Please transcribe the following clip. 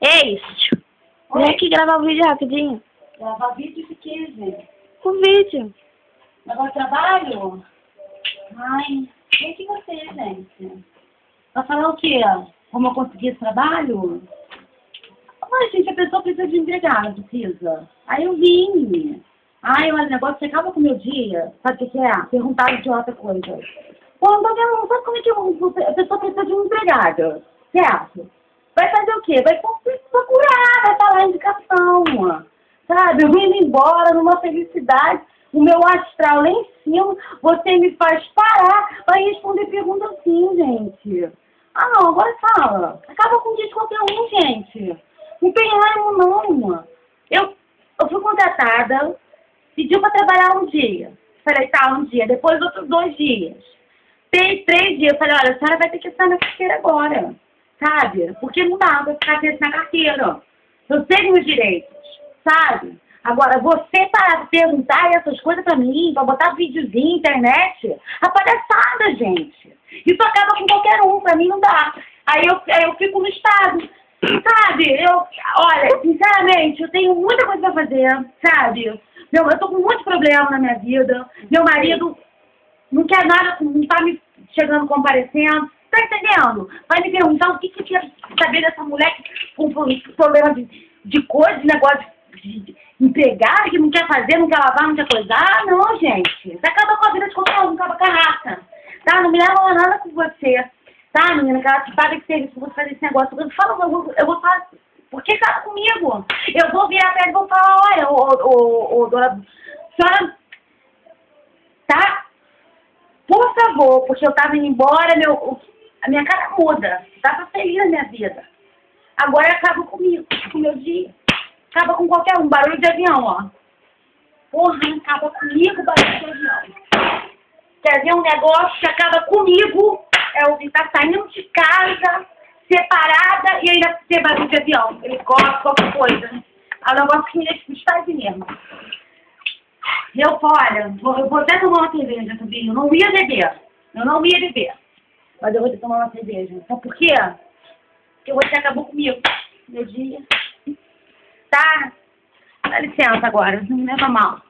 Ei, vem aqui gravar o vídeo rapidinho. Gravar vídeo de quê, gente? O vídeo. Negócio de trabalho? Ai, quem que você, gente? Vai falar o quê? Como eu consegui esse trabalho? Ai, gente, a pessoa precisa de empregado, precisa. Aí eu vim. Ai, olha, o negócio, você acaba com o meu dia. Sabe o que é? Perguntar de outra coisa. Pô, não sabe como é que a pessoa precisa de um empregado, certo? Vai fazer o quê? Vai procurar, vai falar indicação, sabe? Eu vim embora numa felicidade, o meu astral lá em cima, você me faz parar para responder perguntas assim, gente. Ah, não, agora fala. Acaba com o dia de qualquer um, gente. Não tem ânimo, não. Eu fui contratada, pediu para trabalhar um dia. Falei, tá, um dia. Depois outros 2 dias. 3 dias. Falei, olha, a senhora vai ter que estar na carteira agora. Sabe? Porque não dá pra ficar dentro na carteira. Eu sei meus direitos, sabe? Agora, você parar de perguntar essas coisas pra mim, pra botar videozinho, internet, a palhaçada, gente. Isso acaba com qualquer um, pra mim não dá. Aí eu fico no estado, sabe? Olha, sinceramente, eu tenho muita coisa pra fazer, sabe? Eu tô com muito problema na minha vida. Meu marido não quer nada, não tá me chegando comparecendo. Tá entendendo? Vai me perguntar o que você quer saber dessa mulher com problema de coisa, de negócio de empregar, que não quer fazer, não quer lavar, não quer coisar. Ah, não, gente. Você acaba com a vida de qualquer um, acaba com a raça. Tá? Não me leva a nada com você. Tá, menina? Que ela te paga de serviço pra você fazer esse negócio. Eu vou falar. Por que casa comigo? Eu vou virar pra ela e vou falar, olha, dona senhora, tá? Por favor, porque eu tava indo embora, a minha cara muda. Tava feliz na minha vida. Agora acaba comigo, com o meu dia. Acaba com qualquer um. Barulho de avião, ó. Porra, acaba comigo barulho de avião. Quer ver um negócio que acaba comigo? É o de estar saindo de casa, separada e ainda ter barulho de avião. Helicóptero, qualquer coisa. É um negócio que me deixa estágio mesmo. Olha, eu vou até tomar uma cerveja, Tubinho. Eu não ia beber. Mas eu vou ter que tomar uma cerveja. Sabe por quê? Porque você acabou comigo. Meu dia. Tá? Dá licença agora. Não me leva mal.